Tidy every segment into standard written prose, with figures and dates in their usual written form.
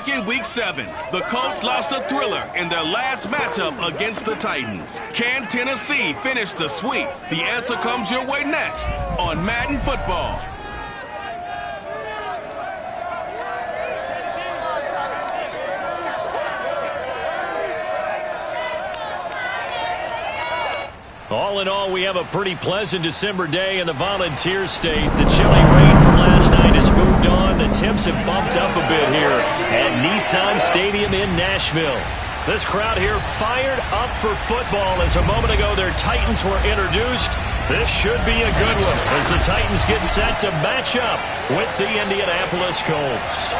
Back in Week 7, the Colts lost a thriller in their last matchup against the Titans. Can Tennessee finish the sweep? The answer comes your way next on Madden Football. All in all, we have a pretty pleasant December day in the Volunteer State. The chilly rain from last night has moved on. The temps have bumped up a bit here at Nissan Stadium in Nashville. This crowd here fired up for football as a moment ago their Titans were introduced. This should be a good one as the Titans get set to match up with the Indianapolis Colts.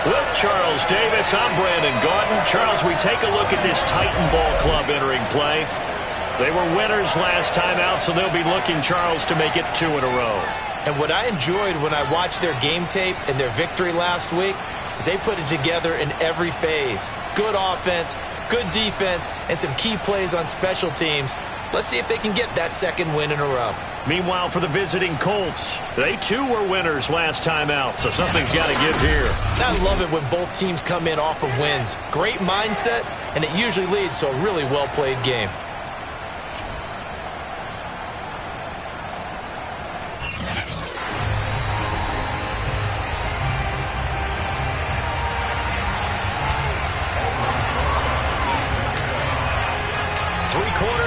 With Charles Davis, I'm Brandon Gordon. Charles, we take a look at this Titan Ball Club entering play. They were winners last time out, so they'll be looking, Charles, to make it 2 in a row. And what I enjoyed when I watched their game tape and their victory last week is they put it together in every phase. Good offense, good defense, and some key plays on special teams. Let's see if they can get that second win in a row. Meanwhile, for the visiting Colts, they too were winners last time out, so something's got to give here. I love it when both teams come in off of wins. Great mindsets, and it usually leads to a really well-played game.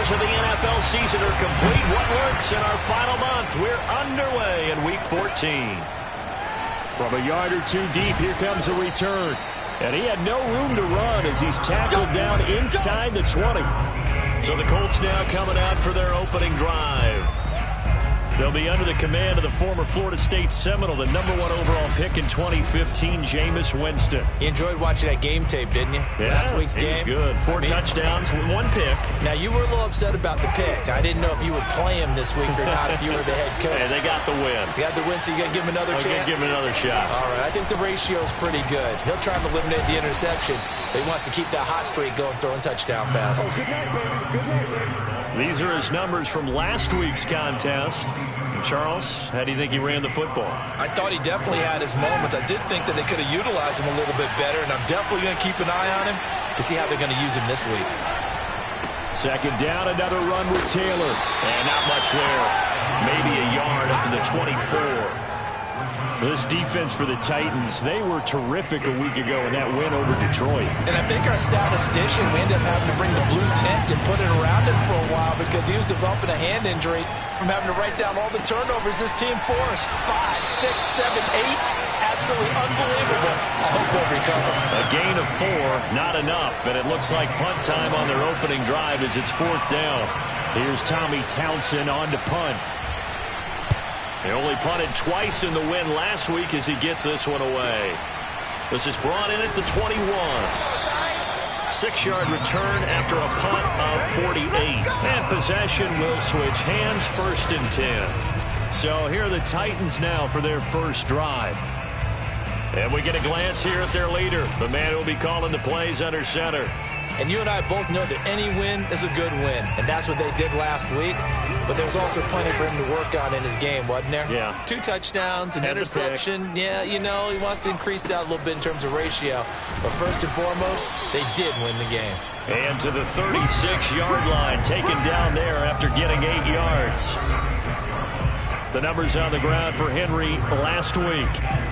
Of the NFL season are complete. What works in our final month? We're underway in Week 14. From a yard or two deep, here comes a return. And he had no room to run as he's tackled down inside the 20. So the Colts now coming out for their opening drive. They'll be under the command of the former Florida State Seminole, the #1 overall pick in 2015, Jameis Winston. You enjoyed watching that game tape, didn't you? Yeah, last week's game. Good. 4 touchdowns, 1 pick. Now, you were a little upset about the pick. I didn't know if you would play him this week or not if you were the head coach. Hey, they got the win. You got the win, so you got to give him another chance? Give him another shot. All right, I think the ratio's pretty good. He'll try to eliminate the interception, but he wants to keep that hot streak going, throwing touchdown passes. Good night, baby. Good night, baby. These are his numbers from last week's contest. Charles, how do you think he ran the football? I thought he definitely had his moments. I did think that they could have utilized him a little bit better, and I'm definitely going to keep an eye on him to see how they're going to use him this week. Second down, another run with Taylor. And not much there. Maybe a yard up to the 24. This defense for the Titans, they were terrific a week ago in that win over Detroit. And I think our statistician, we ended up having to bring the blue tent and put it around him for a while because he was developing a hand injury from having to write down all the turnovers this team forced. 5, 6, 7, 8. Absolutely unbelievable. I hope they'll recover. A gain of 4, not enough. And it looks like punt time on their opening drive as it's 4th down. Here's Tommy Townsend on to punt. They only punted twice in the win last week as he gets this one away. This is brought in at the 21. 6-yard return after a punt of 48. And possession will switch hands, 1st and 10. So here are the Titans now for their first drive. And we get a glance here at their leader, the man who will be calling the plays under center. And you and I both know that any win is a good win, and that's what they did last week. But there was also plenty for him to work on in his game, wasn't there? Yeah. 2 touchdowns, an interception. Yeah, you know, he wants to increase that a little bit in terms of ratio. But first and foremost, they did win the game. And to the 36-yard line, taken down there after getting 8 yards. The numbers on the ground for Henry last week.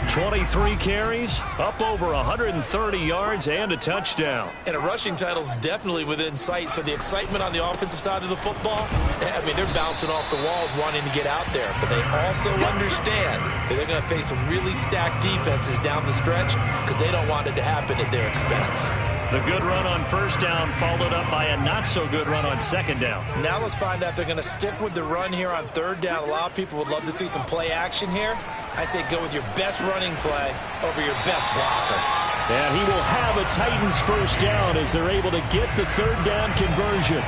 23 carries, up over 130 yards, and a touchdown. And a rushing title's definitely within sight, so the excitement on the offensive side of the football, I mean, they're bouncing off the walls wanting to get out there. But they also understand that they're going to face some really stacked defenses down the stretch because they don't want it to happen at their expense. The good run on 1st down followed up by a not-so-good run on 2nd down. Now let's find out if they're going to stick with the run here on 3rd down. A lot of people would love to see some play action here. I say go with your best running play over your best blocker. And he will have a Titans 1st down as they're able to get the 3rd down conversion.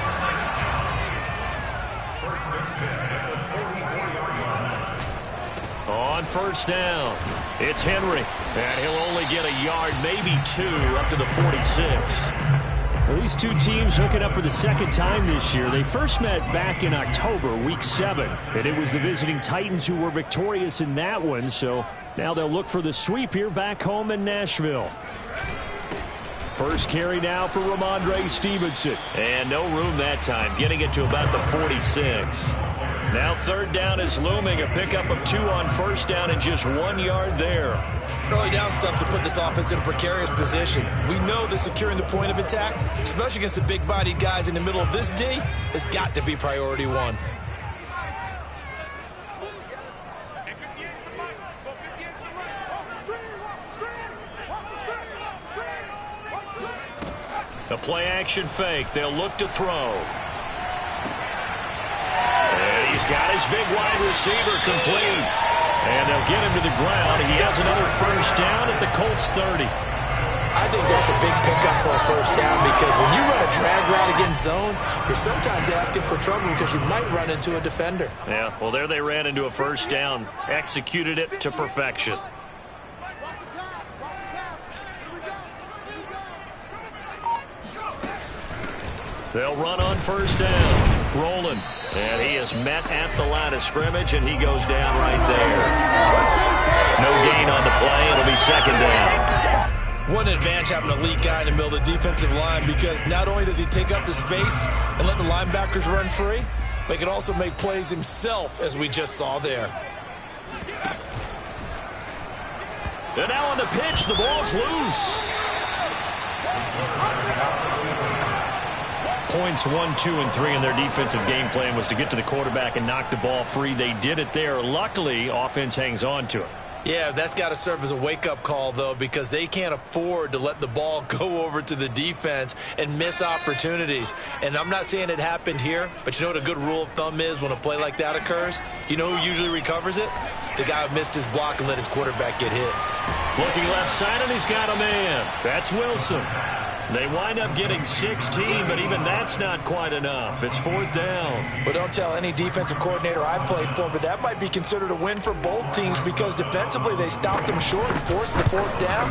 On 1st down, it's Henry. And he'll only get a yard, maybe 2, up to the 46. Well, these two teams hooking up for the second time this year. They first met back in October, Week 7. And it was the visiting Titans who were victorious in that one. So now they'll look for the sweep here back home in Nashville. First carry now for Ramondre Stevenson. And no room that time, getting it to about the 46. Now third down is looming. A pickup of 2 on first down and just 1 yard there. Early down stuff to put this offense in a precarious position. We know that securing the point of attack, especially against the big-bodied guys in the middle of this D, has got to be priority 1. A play-action fake. They'll look to throw. And he's got his big wide receiver complete. And they'll get him to the ground. He has another first down at the Colts 30. I think that's a big pickup for a first down because when you run a drag route against zone, you're sometimes asking for trouble because you might run into a defender. Yeah, well, there they ran into a first down. Executed it to perfection. They'll run on first down. Rolling. And he is met at the line of scrimmage, and he goes down right there. No gain on the play. It'll be second down. What an advantage having a lead guy in the middle of the defensive line because not only does he take up the space and let the linebackers run free, but he can also make plays himself, as we just saw there. And now on the pitch, the ball's loose. Points 1, 2, and 3 in their defensive game plan was to get to the quarterback and knock the ball free. They did it there. Luckily, offense hangs on to it. Yeah, that's got to serve as a wake-up call, though, because they can't afford to let the ball go over to the defense and miss opportunities. And I'm not saying it happened here, but you know what a good rule of thumb is when a play like that occurs? You know who usually recovers it? The guy who missed his block and let his quarterback get hit. Looking left side, and he's got a man. That's Wilson. They wind up getting 16, but even that's not quite enough. It's fourth down. Well, don't tell any defensive coordinator I played for, but that might be considered a win for both teams because defensively they stopped them short and forced the fourth down.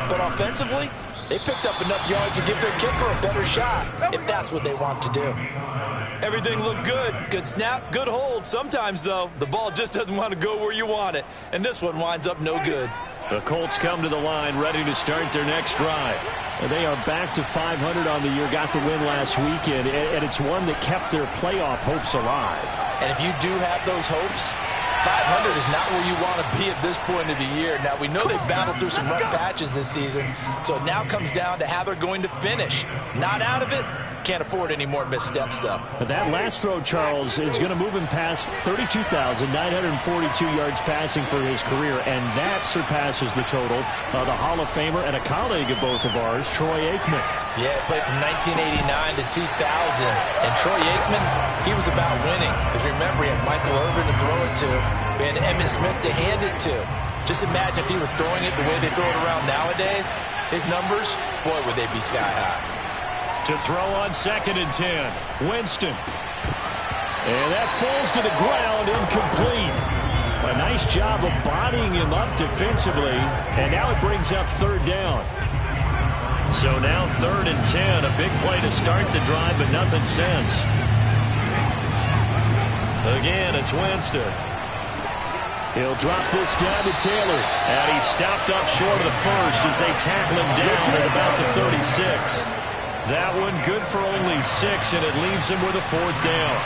But offensively, they picked up enough yards to give their kicker a better shot, if that's what they want to do. Everything looked good. Good snap, good hold. Sometimes, though, the ball just doesn't want to go where you want it. And this one winds up no good. The Colts come to the line ready to start their next drive. They are back to 500 on the year, got the win last weekend, and it's one that kept their playoff hopes alive. And if you do have those hopes, 500 is not where you want to be at this point of the year. Now, we know they've battled through some rough patches this season, so it now comes down to how they're going to finish. Not out of it. Can't afford any more missteps, though. But that last throw, Charles, is going to move him past 32,942 yards passing for his career, and that surpasses the total of the Hall of Famer and a colleague of both of ours, Troy Aikman. Yeah, played from 1989 to 2000. And Troy Aikman, he was about winning. Because remember, he had Michael Irvin to throw it to. We had Emmitt Smith to hand it to. Just imagine if he was throwing it the way they throw it around nowadays. His numbers, boy, would they be sky high. To throw on 2nd and 10. Winston. And that falls to the ground, incomplete. A nice job of bodying him up defensively. And now it brings up third down. So now 3rd and 10. A big play to start the drive, but nothing since. Again, it's Winston. He'll drop this down to Taylor. And he's stopped up short of the first as they tackle him down at about the 36. That one good for only 6, and it leaves him with a 4th down.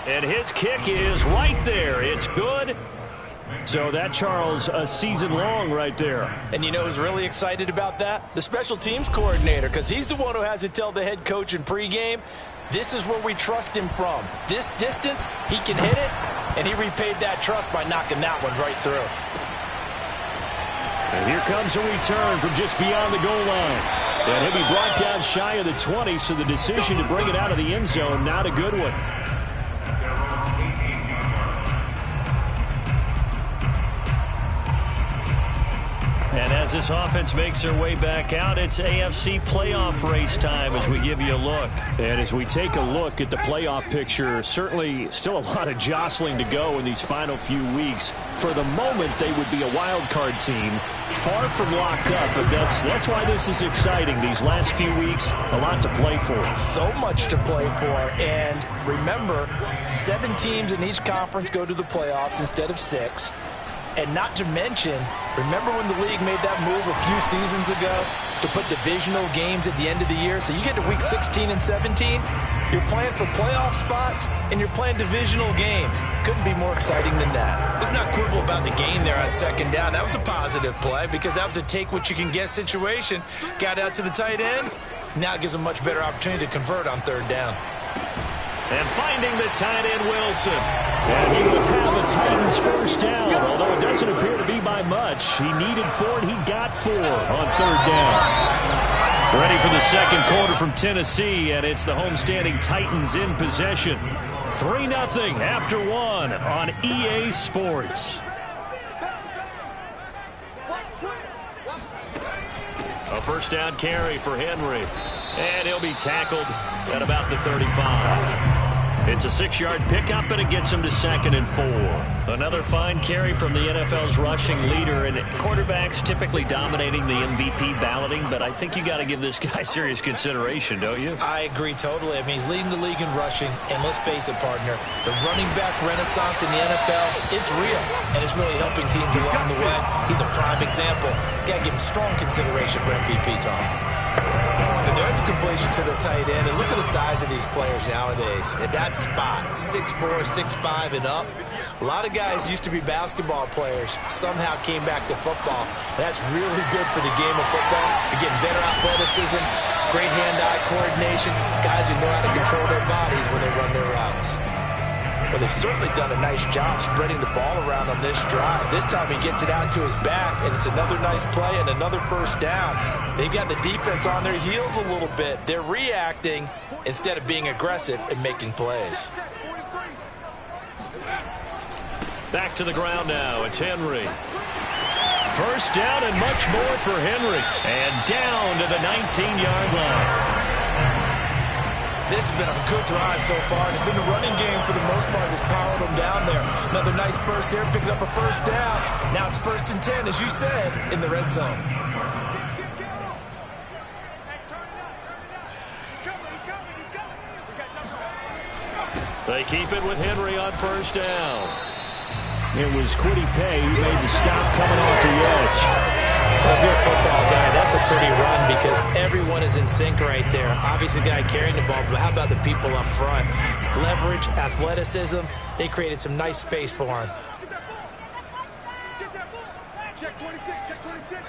And his kick is right there. It's good. So that, Charles, a season long right there. And you know who's really excited about that? The special teams coordinator, because he's the one who has to tell the head coach in pregame, this is where we trust him from. This distance, he can hit it, and he repaid that trust by knocking that one right through. And here comes a return from just beyond the goal line. And he'll be brought down shy of the 20, so the decision to bring it out of the end zone, not a good one. And as this offense makes their way back out, it's AFC playoff race time as we give you a look. And as we take a look at the playoff picture, certainly still a lot of jostling to go in these final few weeks. For the moment, they would be a wild card team, far from locked up, but that's why this is exciting. These last few weeks, a lot to play for. So much to play for, and remember, 7 teams in each conference go to the playoffs instead of 6. And not to mention, remember when the league made that move a few seasons ago to put divisional games at the end of the year? So you get to week 16 and 17, you're playing for playoff spots, and you're playing divisional games. Couldn't be more exciting than that. Let's not quibble about the gain there on second down. That was a positive play because that was a take-what-you-can-get situation. Got out to the tight end. Now it gives a much better opportunity to convert on third down. And finding the tight end, Wilson. And he will have the Titans first down, although it doesn't appear to be by much. He needed 4, and he got 4 on third down. Ready for the second quarter from Tennessee, and it's the homestanding Titans in possession. 3-0 after 1 on EA Sports. A first down carry for Henry. And he'll be tackled at about the 35. It's a 6-yard pickup, and it gets him to 2nd and 4. Another fine carry from the NFL's rushing leader, and quarterbacks typically dominating the MVP balloting, but I think you got to give this guy serious consideration, don't you? I agree totally. I mean, he's leading the league in rushing, and let's face it, partner, the running back renaissance in the NFL, it's real, and it's really helping teams along the way. He's a prime example. Got to give him strong consideration for MVP talk. And there's a completion to the tight end. And look at the size of these players nowadays. At that spot, 6'4", 6'5", and up. A lot of guys used to be basketball players. Somehow came back to football. That's really good for the game of football. You're getting better athleticism, great hand-eye coordination. Guys who know how to control their bodies when they run their routes. But they've certainly done a nice job spreading the ball around on this drive. This time he gets it out to his back, and it's another nice play and another first down. They've got the defense on their heels a little bit. They're reacting instead of being aggressive and making plays. Back to the ground now. It's Henry. First down and much more for Henry. And down to the 19-yard line. This has been a good drive so far. It's been the running game for the most part that's powered them down there. Another nice burst there, picking up a first down. Now it's 1st and 10, as you said, in the red zone. They keep it with Henry on first down. It was Kwity Paye who made the stop coming off the edge. If you're a football guy, that's a pretty run because everyone is in sync right there. Obviously, the guy carrying the ball, but how about the people up front? Leverage, athleticism, they created some nice space for him. Get that ball. Get that ball. Check 26, check 26.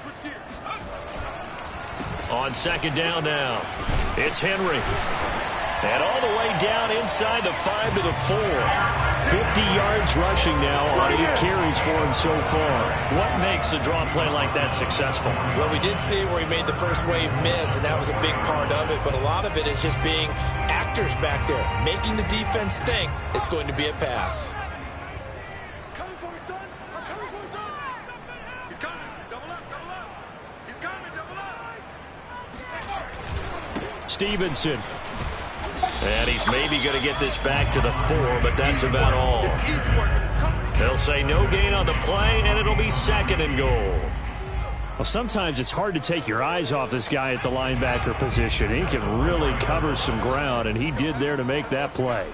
Switch gears. On second down now, it's Henry. And all the way down inside the 5 to the 4. 50 yards rushing now on 8 carries for him so far. What makes a draw play like that successful? Well, we did see where he made the first wave miss, and that was a big part of it. But a lot of it is just being actors back there, making the defense think it's going to be a pass. Coming for you, son. I'm coming for you, son. He's coming. Double up. He's coming. Double up. Stevenson. And he's maybe going to get this back to the 4, but that's about all. They'll say no gain on the play, and it'll be 2nd and goal. Well, sometimes it's hard to take your eyes off this guy at the linebacker position. He can really cover some ground, and he did there to make that play.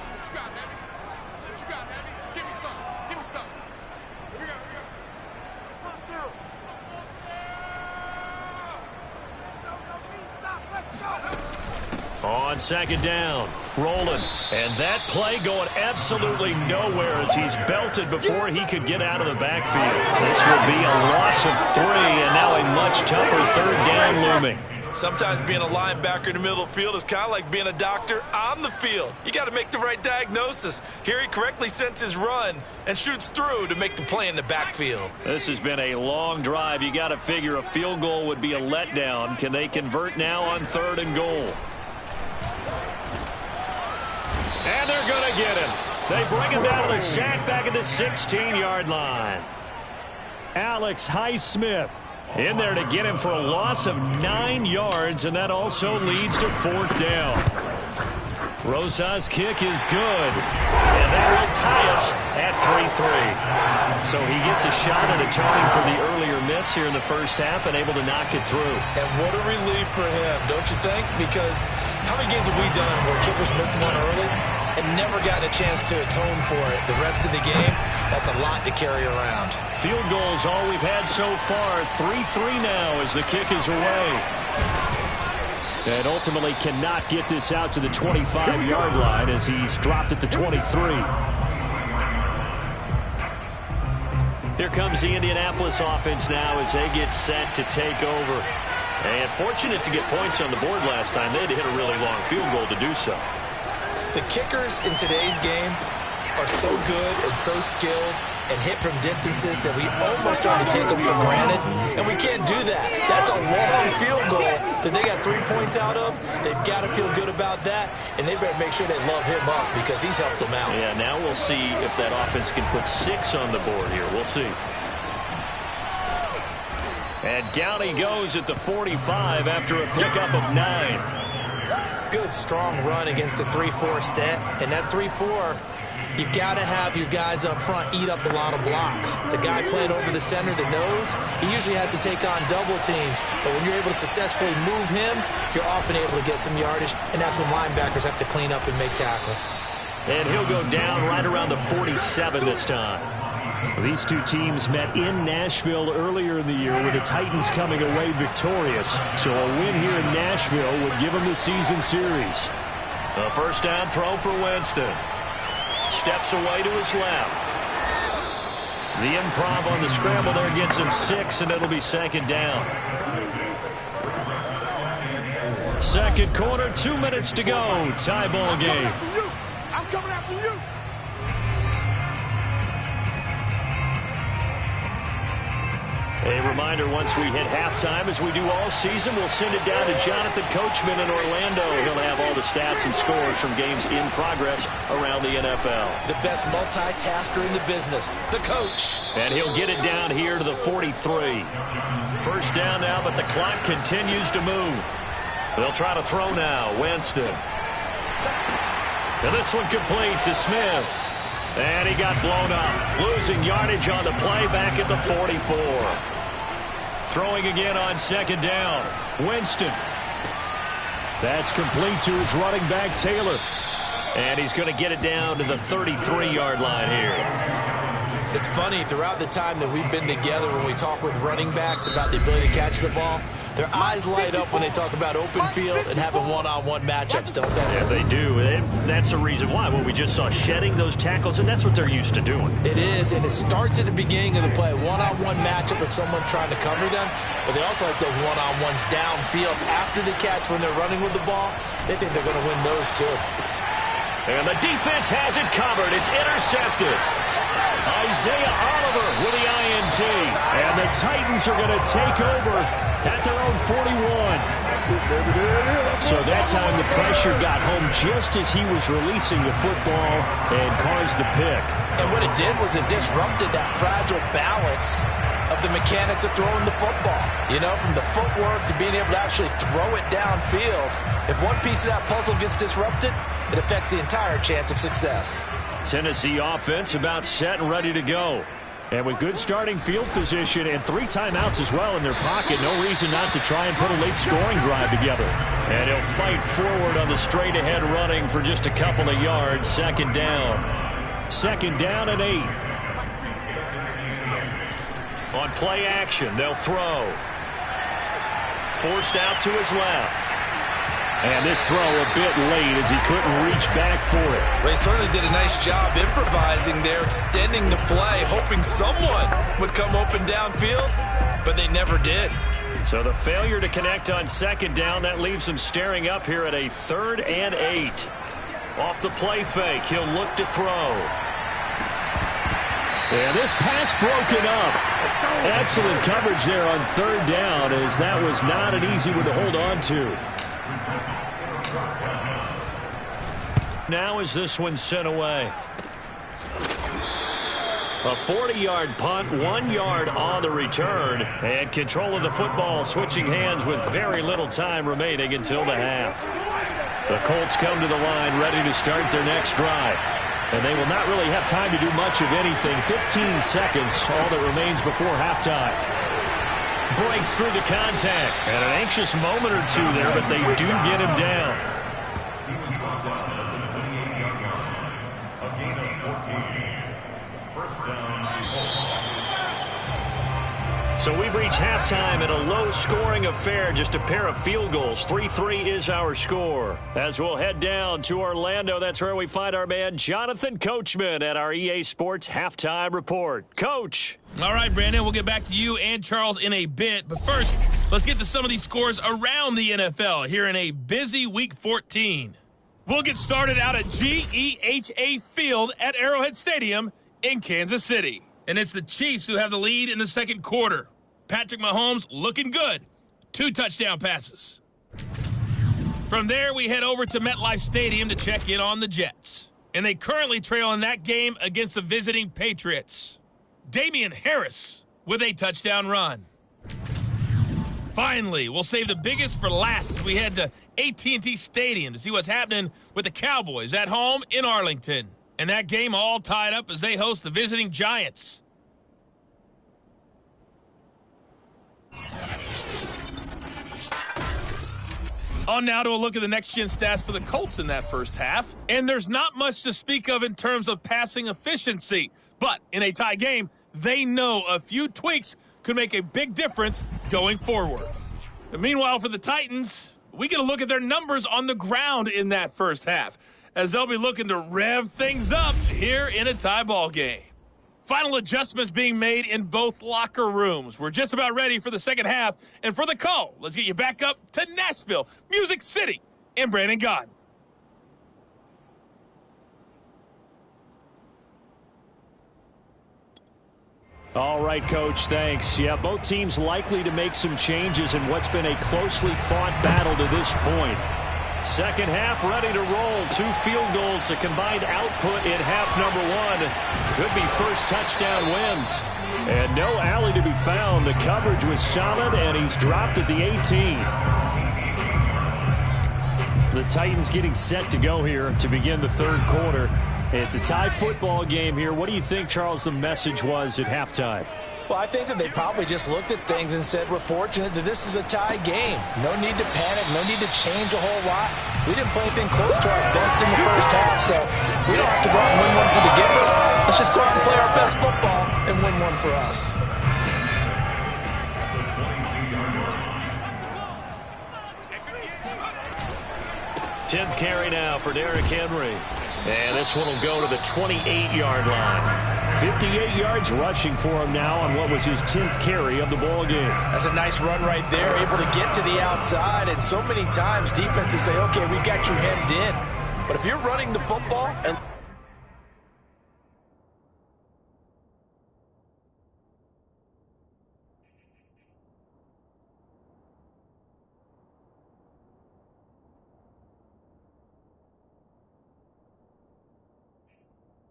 On second down, rolling. And that play going absolutely nowhere as he's belted before he could get out of the backfield. This will be a loss of 3, and now a much tougher third down looming. Sometimes being a linebacker in the middle of the field is kind of like being a doctor on the field. You got to make the right diagnosis. Here he correctly senses run and shoots through to make the play in the backfield. This has been a long drive. You got to figure a field goal would be a letdown. Can they convert now on 3rd and goal? And they're going to get him. They bring him down to the sack back at the 16-yard line. Alex Highsmith in there to get him for a loss of 9 yards, and that also leads to 4th down. Rosas' kick is good, and that will tie us at 3-3. So he gets a shot at atoning for the earlier miss here in the first half and able to knock it through. And what a relief for him, don't you think? Because how many games have we done where kickers missed one early and never gotten a chance to atone for it the rest of the game? That's a lot to carry around. Field goals all we've had so far. 3-3 now as the kick is away. And ultimately cannot get this out to the 25-yard line as he's dropped at the 23. Here comes the Indianapolis offense now as they get set to take over. And fortunate to get points on the board last time. They had to hit a really long field goal to do so. The kickers in today's game are so good and so skilled and hit from distances that we almost start to take them for granted, and we can't do that. That's a long field goal that they got 3 points out of. They've got to feel good about that, and they better make sure they love him up because he's helped them out. Yeah, now we'll see if that offense can put 6 on the board here. We'll see. And down he goes at the 45 after a pickup of 9. Good, strong run against the 3-4 set, and that 3-4, you got to have your guys up front eat up a lot of blocks. The guy playing over the center, the nose, he usually has to take on double teams. But when you're able to successfully move him, you're often able to get some yardage, and that's when linebackers have to clean up and make tackles. And he'll go down right around the 47 this time. These two teams met in Nashville earlier in the year with the Titans coming away victorious. So a win here in Nashville would give them the season series. A first down throw for Winston. Steps away to his left. The improv on the scramble there gets him 6, and it'll be 2nd down. Second quarter, 2 minutes to go. Tie ball game. I'm coming after you. A reminder, once we hit halftime, as we do all season, we'll send it down to Jonathan Coachman in Orlando. He'll have all the stats and scores from games in progress around the NFL. The best multitasker in the business, the coach. And he'll get it down here to the 43. First down now, but the clock continues to move. They'll try to throw now. Winston. And this one complete to Smith. And he got blown up. Losing yardage on the play back at the 44. Throwing again on 2nd down. Winston. That's complete to his running back, Taylor. And he's going to get it down to the 33-yard line here. It's funny, throughout the time that we've been together when we talk with running backs about the ability to catch the ball, their eyes light up when they talk about open field and having one-on-one matchups, don't they? Yeah, they do. That's the reason why. Well, we just saw shedding those tackles, and that's what they're used to doing. It is, and it starts at the beginning of the play. One-on-one matchup if someone's trying to cover them, but they also like those one-on-ones downfield after the catch when they're running with the ball. They think they're going to win those, too. And the defense has it covered. It's intercepted. Isaiah Oliver with the INT. And the Titans are going to take over at their own 41. So that time the pressure got home just as he was releasing the football and caused the pick. And what it did was it disrupted that fragile balance of the mechanics of throwing the football. You know, from the footwork to being able to actually throw it downfield. If one piece of that puzzle gets disrupted, it affects the entire chance of success. Tennessee offense about set and ready to go. And with good starting field position and 3 timeouts as well in their pocket, no reason not to try and put a late scoring drive together. And he'll fight forward on the straight-ahead running for just a couple of yards. 2nd down. 2nd down and 8. On play action, they'll throw. Forced out to his left. And this throw a bit late as he couldn't reach back for it. Well, he certainly did a nice job improvising there, extending the play, hoping someone would come open downfield, but they never did. So the failure to connect on 2nd down, that leaves him staring up here at a 3rd and 8. Off the play fake, he'll look to throw. And this pass broken up. Excellent coverage there on 3rd down, as that was not an easy one to hold on to. Now is this one sent away. A 40-yard punt, 1 yard on the return, and control of the football switching hands with very little time remaining until the half. The Colts come to the line ready to start their next drive. And they will not really have time to do much of anything. 15 seconds, all that remains before halftime. Breaks through the contact. And an anxious moment or two there, but they do get him down. So we've reached halftime in a low-scoring affair, just a pair of field goals. 3-3 is our score. As we'll head down to Orlando, that's where we find our man Jonathan Coachman at our EA Sports Halftime Report. Coach. All right, Brandon, we'll get back to you and Charles in a bit. But first, let's get to some of these scores around the NFL here in a busy Week 14. We'll get started out at GEHA Field at Arrowhead Stadium in Kansas City. And it's the Chiefs who have the lead in the second quarter. Patrick Mahomes looking good. 2 touchdown passes. From there, we head over to MetLife Stadium to check in on the Jets. And they currently trail in that game against the visiting Patriots. Damian Harris with a touchdown run. Finally, we'll save the biggest for last as we head to AT&T Stadium to see what's happening with the Cowboys at home in Arlington. And that game all tied up as they host the visiting Giants. On now to a look at the next-gen stats for the Colts in that first half. And there's not much to speak of in terms of passing efficiency. But in a tie game, they know a few tweaks could make a big difference going forward. And meanwhile, for the Titans, we get a look at their numbers on the ground in that first half, as they'll be looking to rev things up here in a tie ball game. Final adjustments being made in both locker rooms. We're just about ready for the second half. And for the call, let's get you back up to Nashville, Music City, and Brandon Gaudin. All right, Coach, thanks. Yeah, both teams likely to make some changes in what's been a closely fought battle to this point. Second half ready to roll. 2 field goals, the combined output in half number 1. Could be first touchdown wins. And no alley to be found. The coverage was solid, and he's dropped at the 18. The Titans getting set to go here to begin the third quarter. It's a tie football game here. What do you think, Charles, the message was at halftime? Well, I think that they probably just looked at things and said, we're fortunate that this is a tie game. No need to panic, no need to change a whole lot. We didn't play anything close to our best in the first half, so we don't have to go out and win one for the giver. Let's just go out and play our best football and win one for us. Tenth carry now for Derrick Henry. And this one will go to the 28-yard line. 58 yards rushing for him now on what was his 10th carry of the ball game. That's a nice run right there, able to get to the outside. And so many times defenses say, okay, we got you hemmed in. But if you're running the football and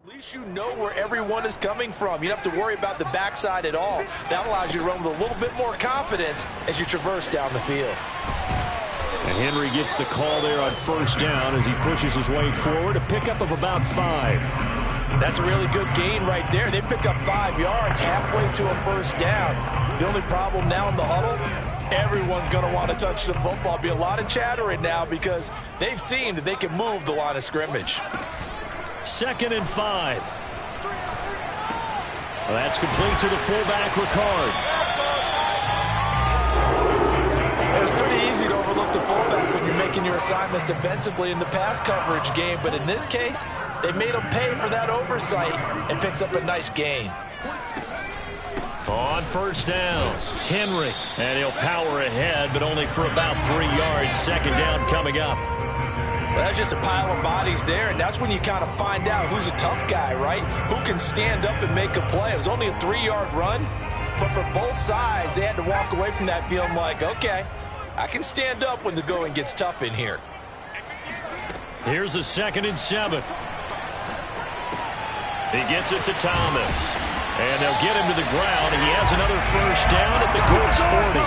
at least you know where everyone is coming from. You don't have to worry about the backside at all. That allows you to run with a little bit more confidence as you traverse down the field. And Henry gets the call there on first down as he pushes his way forward. A pickup of about 5. That's a really good gain right there. They pick up 5 yards halfway to a first down. The only problem now in the huddle, everyone's going to want to touch the football. Be a lot of chattering now because they've seen that they can move the line of scrimmage. 2nd and 5. Well, that's complete to the fullback, Ricard. It's pretty easy to overlook the fullback when you're making your assignments defensively in the pass coverage game, but in this case, they made him pay for that oversight and picks up a nice gain. On first down, Henry, and he'll power ahead, but only for about 3 yards. Second down coming up. Well, that's just a pile of bodies there, and that's when you kind of find out who's a tough guy, right? Who can stand up and make a play. It was only a 3-yard run, but for both sides, they had to walk away from that feeling like, okay, I can stand up when the going gets tough in here. Here's a 2nd and 7. He gets it to Thomas. And they'll get him to the ground. He has another first down at the Colts 40.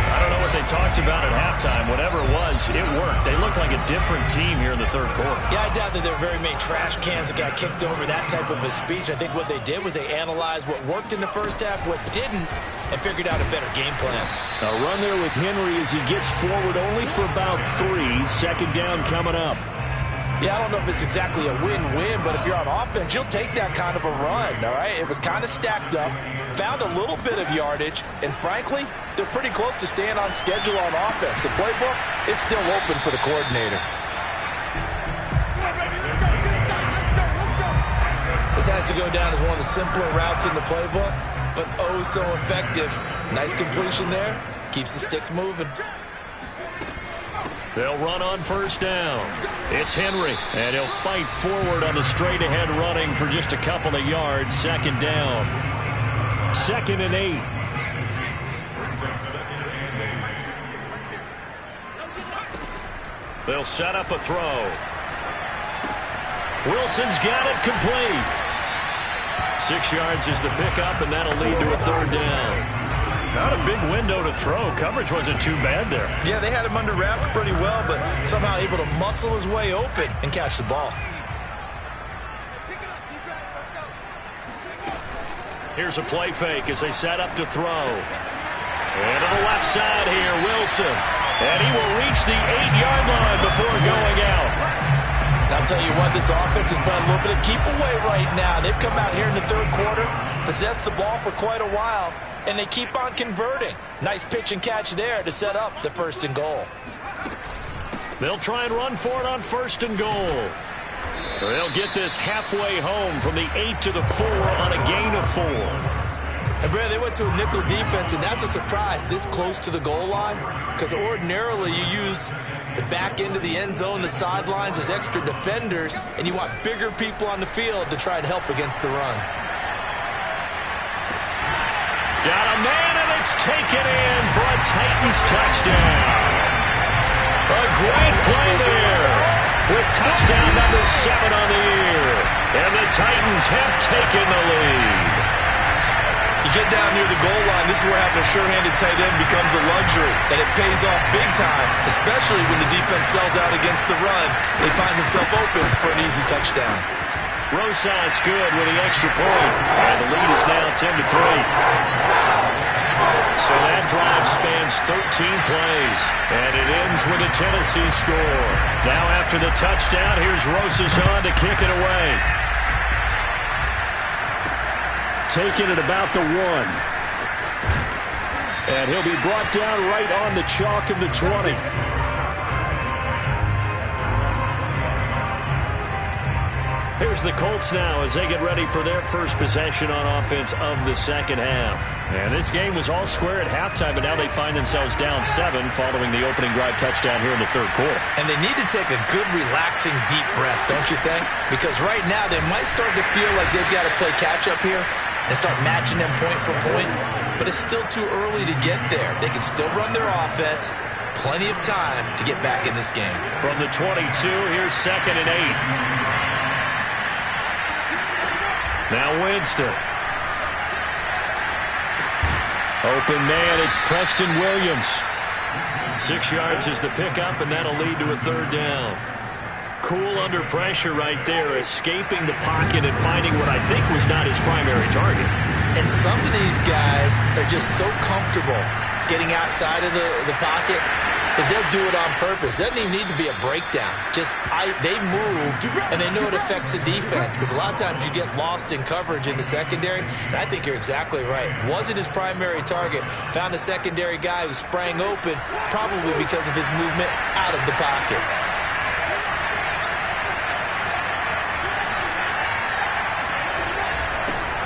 I don't know what they talked about at halftime. Whatever it was, it worked. They looked like a different team here in the third quarter. Yeah, I doubt that there were very many trash cans that got kicked over, that type of a speech. I think what they did was they analyzed what worked in the first half, what didn't, and figured out a better game plan. A run there with Henry as he gets forward only for about 3. Second down coming up. Yeah, I don't know if it's exactly a win-win, but if you're on offense, you'll take that kind of a run, all right? It was kind of stacked up, found a little bit of yardage, and frankly, they're pretty close to staying on schedule on offense. The playbook is still open for the coordinator. This has to go down as one of the simpler routes in the playbook, but oh so effective. Nice completion there. Keeps the sticks moving. They'll run on first down. It's Henry, and he'll fight forward on the straight-ahead running for just a couple of yards. Second down. 2nd and 8. They'll set up a throw. Wilson's got it complete. 6 yards is the pickup, and that'll lead to a third down. Not a big window to throw. Coverage wasn't too bad there. Yeah, they had him under wraps pretty well, but somehow able to muscle his way open and catch the ball. Pick it up, defense. Let's go. Here's a play fake as they set up to throw. And to the left side here, Wilson. And he will reach the 8-yard line before going out. And I'll tell you what, this offense is playing a little bit of keep away right now. They've come out here in the third quarter, possessed the ball for quite a while, and they keep on converting. Nice pitch and catch there to set up the 1st and goal. They'll try and run for it on 1st and goal. They'll get this halfway home from the 8 to the 4 on a gain of 4. And Brad, they went to a nickel defense, and that's a surprise this close to the goal line, because ordinarily you use the back end of the end zone, the sidelines as extra defenders, and you want bigger people on the field to try and help against the run. Got a man, and it's taken in for a Titans touchdown. A great play there with touchdown number 7 on the year. And the Titans have taken the lead. You get down near the goal line, this is where having a sure-handed tight end becomes a luxury, and it pays off big time, especially when the defense sells out against the run. They find themselves open for an easy touchdown. Rosas good with the extra point. And the lead is now 10-3. So that drive spans 13 plays, and it ends with a Tennessee score. Now after the touchdown, here's Rosas on to kick it away. Taking it about the 1. And he'll be brought down right on the chalk of the 20. Here's the Colts now as they get ready for their first possession on offense of the second half. And this game was all square at halftime, but now they find themselves down 7 following the opening drive touchdown here in the third quarter. And they need to take a good, relaxing, deep breath, don't you think? Because right now they might start to feel like they've got to play catch-up here and start matching them point for point. But it's still too early to get there. They can still run their offense. Plenty of time to get back in this game. From the 22, here's 2nd and 8. Now Winston. Open man, it's Preston Williams. 6 yards is the pickup, and that'll lead to a third down. Cool under pressure right there, escaping the pocket and finding what I think was not his primary target. And some of these guys are just so comfortable getting outside of the pocket that they'll do it on purpose. It doesn't even need to be a breakdown. Just they move, and they know it affects the defense, because a lot of times you get lost in coverage in the secondary, and I think you're exactly right. Wasn't his primary target. Found a secondary guy who sprang open, probably because of his movement out of the pocket.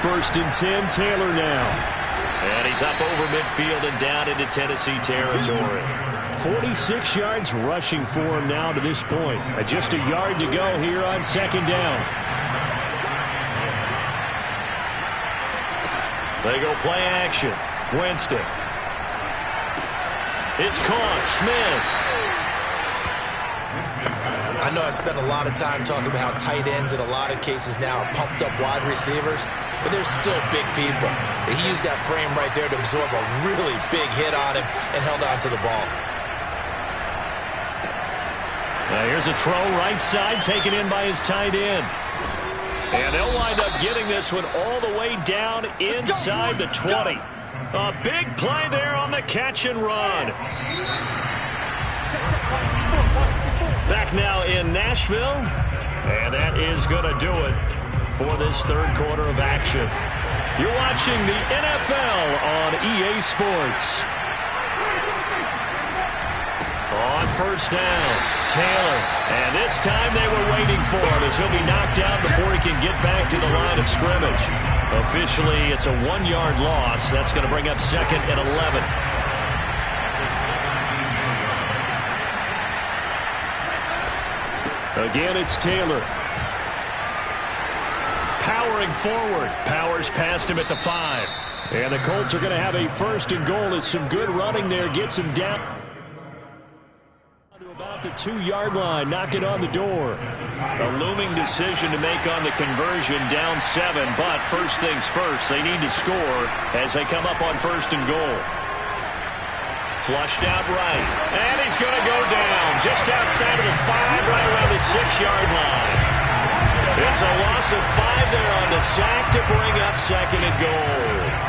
First and 10, Taylor now. And he's up over midfield and down into Tennessee territory. 46 yards rushing for him now to this point. Just a yard to go here on second down. They go play action. Winston. It's caught. Smith. I know I spent a lot of time talking about how tight ends in a lot of cases now are pumped up wide receivers, but they're still big people. He used that frame right there to absorb a really big hit on him and held on to the ball. Now here's a throw right side taken in by his tight end. And they'll wind up getting this one all the way down inside the 20. A big play there on the catch and run. Back now in Nashville. And that is going to do it for this third quarter of action. You're watching the NFL on EA Sports. On first down, Taylor. And this time they were waiting for him as he'll be knocked down before he can get back to the line of scrimmage. Officially, it's a 1-yard loss. That's going to bring up 2nd and 11. Again, it's Taylor. Powering forward. Powers past him at the 5. And the Colts are going to have a 1st and goal as some good running there gets him down to about the 2-yard line. Knock it on the door. A looming decision to make on the conversion, down 7. But first things first, they need to score as they come up on 1st and goal. Flushed out right. And he's going to go down just outside of the 5, right around the 6-yard line. It's a loss of 5 there on the sack to bring up 2nd and goal.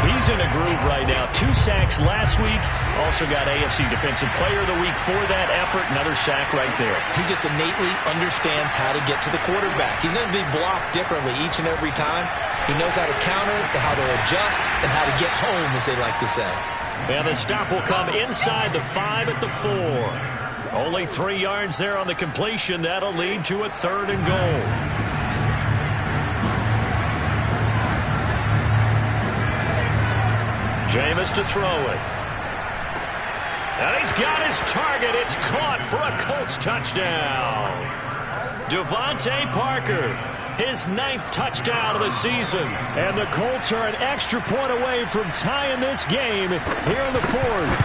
He's in a groove right now. 2 sacks last week. Also got AFC Defensive Player of the Week for that effort. Another sack right there. He just innately understands how to get to the quarterback. He's going to be blocked differently each and every time. He knows how to counter, how to adjust, and how to get home, as they like to say. And the stop will come inside the 5 at the 4. Only 3 yards there on the completion. That'll lead to a 3rd and goal. Jameis to throw it. And he's got his target. It's caught for a Colts touchdown. Devontae Parker, his 9th touchdown of the season. And the Colts are an extra point away from tying this game here in the 4th.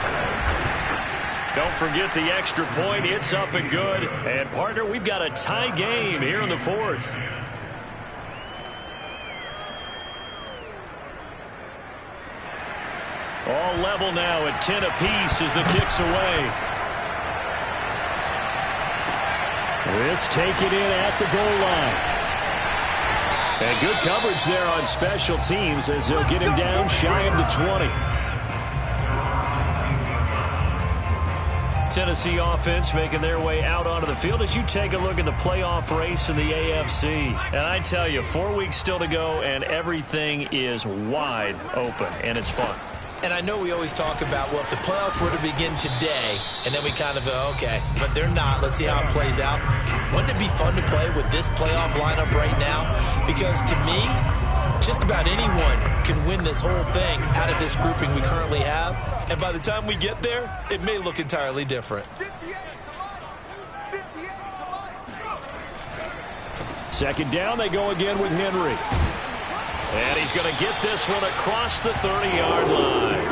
Don't forget the extra point. It's up and good. And, partner, we've got a tie game here in the 4th. All level now at 10 apiece as the kick's away. This take it in at the goal line. And good coverage there on special teams as they'll get him down shy of the 20. Tennessee offense making their way out onto the field as you take a look at the playoff race in the AFC. And I tell you, 4 weeks still to go and everything is wide open and it's fun. And I know we always talk about, well, if the playoffs were to begin today, and then we kind of go, okay, but they're not. Let's see how it plays out. Wouldn't it be fun to play with this playoff lineup right now? Because to me, just about anyone can win this whole thing out of this grouping we currently have. And by the time we get there, it may look entirely different. 2nd down, they go again with Henry. And he's going to get this one across the 30-yard line.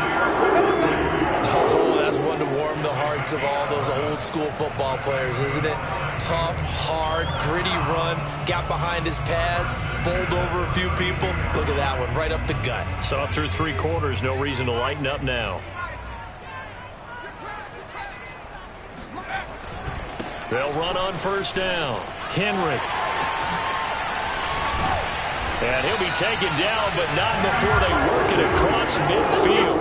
Oh, that's one to warm the hearts of all those old-school football players, isn't it? Tough, hard, gritty run, got behind his pads, bowled over a few people. Look at that one, right up the gut. Saw through 3 quarters, no reason to lighten up now. They'll run on 1st down. Henry. And he'll be taken down, but not before they work it across midfield.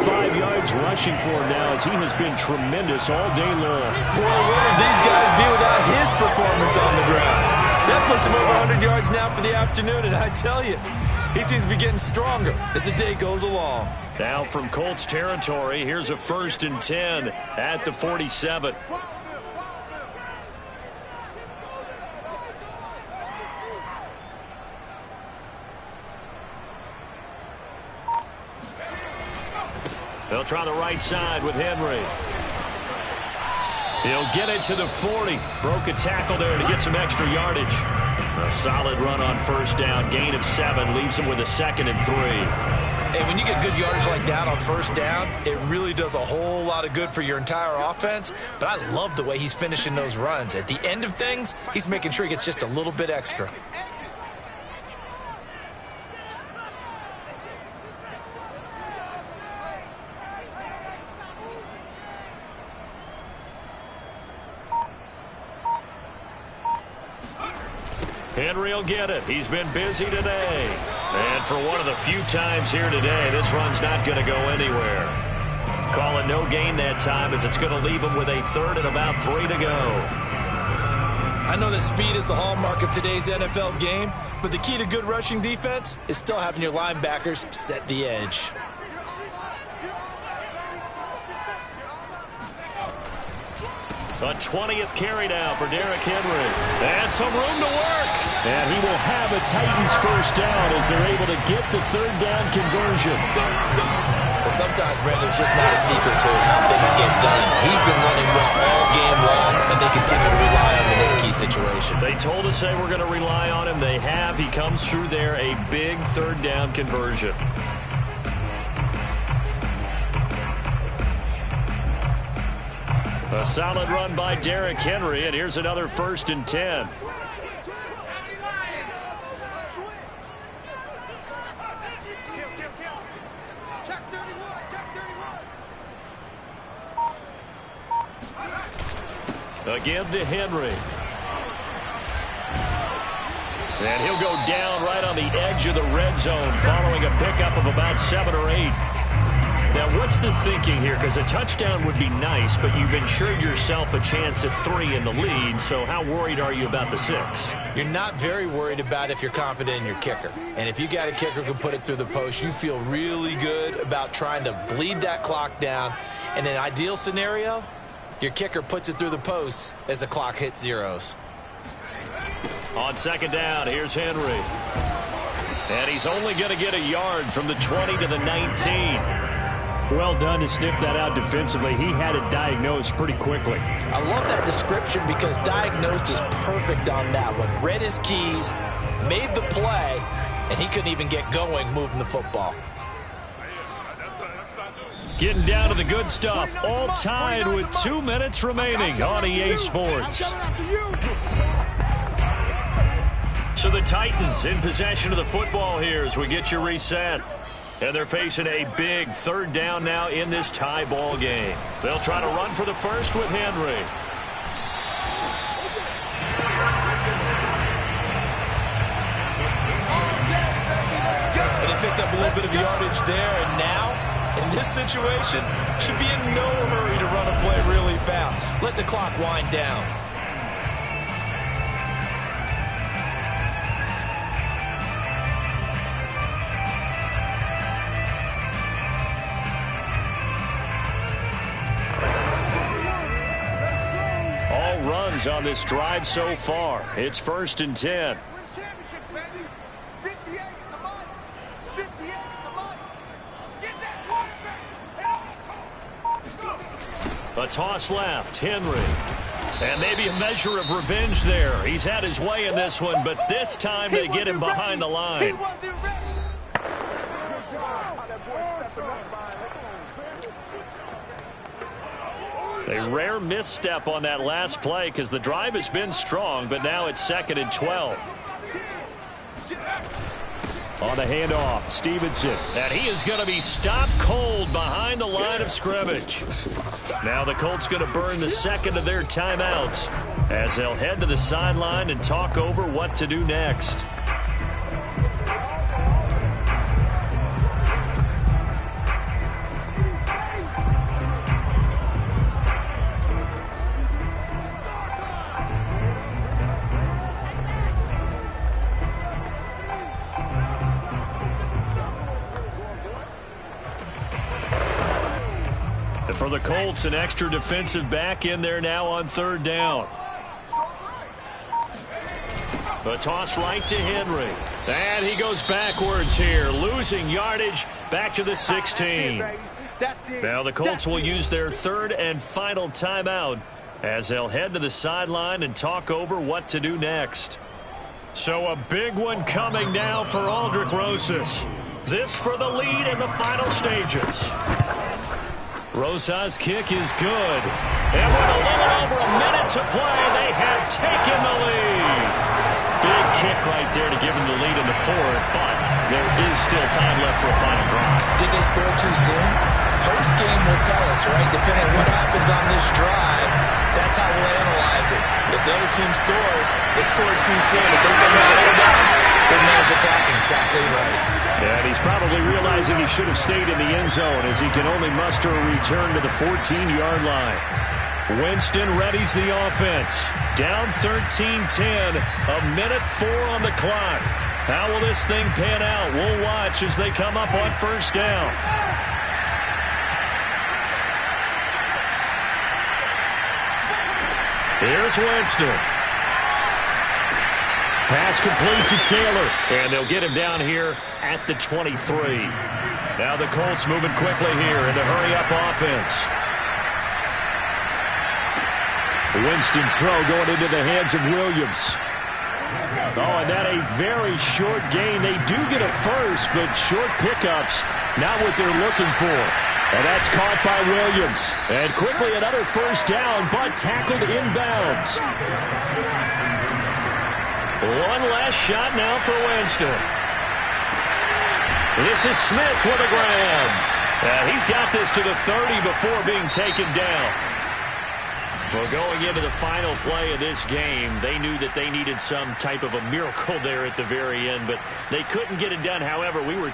105 yards rushing for him now as he has been tremendous all day long. Boy, where would these guys be without his performance on the ground? That puts him over 100 yards now for the afternoon, and I tell you, he seems to be getting stronger as the day goes along. Now from Colts territory, here's a 1st and 10 at the 47. They'll try the right side with Henry. He'll get it to the 40. Broke a tackle there to get some extra yardage. A solid run on 1st down. Gain of 7 leaves him with a 2nd and 3. And when you get good yardage like that on first down, it really does a whole lot of good for your entire offense. But I love the way he's finishing those runs. At the end of things, he's making sure he gets just a little bit extra. Henry will get it. He's been busy today. And for one of the few times here today, this run's not going to go anywhere. Call it no gain that time, as it's going to leave him with a third and about 3 to go. I know that speed is the hallmark of today's NFL game, but the key to good rushing defense is still having your linebackers set the edge. A 20th carry now for Derrick Henry. And some room to work. And he will have a Titans first down as they're able to get the third down conversion. Well, sometimes, Brandon, it's just not a secret to how things get done. He's been running well all game long, and they continue to rely on him in this key situation. They told us they were going to rely on him. They have. He comes through there, a big third down conversion. A solid run by Derrick Henry, and here's another 1st and 10. Again to Henry. And he'll go down right on the edge of the red zone following a pickup of about 7 or 8. Now, what's the thinking here? Because a touchdown would be nice, but you've ensured yourself a chance at 3 in the lead, so how worried are you about the 6? You're not very worried about if you're confident in your kicker. And if you got a kicker who can put it through the post, you feel really good about trying to bleed that clock down. In an ideal scenario, your kicker puts it through the post as the clock hits zeros. On 2nd down, here's Henry. And he's only going to get a yard from the 20 to the 19. Well done to sniff that out defensively. He had it diagnosed pretty quickly. I love that description because diagnosed is perfect on that one. Read his keys, made the play, and he couldn't even get going moving the football. Getting down to the good stuff. All tied with 2 minutes remaining on EA Sports. So the Titans in possession of the football here as we get you reset. And they're facing a big 3rd down now in this tie ball game. They'll try to run for the first with Henry. And they picked up a little bit of yardage there, and now, in this situation, should be in no hurry to run a play really fast. Let the clock wind down. Runs on this drive so far. It's 1st and 10. A toss left, Henry. And maybe a measure of revenge there. He's had his way in this one, but this time they get him behind the line. A rare misstep on that last play because the drive has been strong, but now it's 2nd and 12. On the handoff, Stevenson. And he is going to be stopped cold behind the line of scrimmage. Now the Colts going to burn the 2nd of their timeouts as they'll head to the sideline and talk over what to do next. For the Colts, an extra defensive back in there now on 3rd down. A toss right to Henry. And he goes backwards here, losing yardage back to the 16. Now the Colts will use their 3rd and final timeout as they'll head to the sideline and talk over what to do next. So a big one coming now for Aldrick Rosas. This for the lead in the final stages. Rosa's kick is good. And with a little over a minute to play, they have taken the lead. Big kick right there to give them the lead in the fourth, but there is still time left for a final drive. Did they score too soon? Post-game will tell us, right? Depending on what happens on this drive, that's how we'll analyze it. If the other team scores, they scored too soon. If they somehow hold down, they manage the clock exactly right. And he's probably realizing he should have stayed in the end zone as he can only muster a return to the 14-yard line. Winston readies the offense. Down 13-10, a minute 4 on the clock. How will this thing pan out? We'll watch as they come up on first down. Here's Winston. Pass complete to Taylor, and they'll get him down here at the 23. Now the Colts moving quickly here in the hurry-up offense. Winston's throw going into the hands of Williams. Oh, and that a very short gain. They do get a first, but short pickups, not what they're looking for. And that's caught by Williams. And quickly another first down, but tackled inbounds. One last shot now for Winston. This is Smith with a grab. And he's got this to the 30 before being taken down. Well, going into the final play of this game, they knew that they needed some type of a miracle there at the very end, but they couldn't get it done. However, we were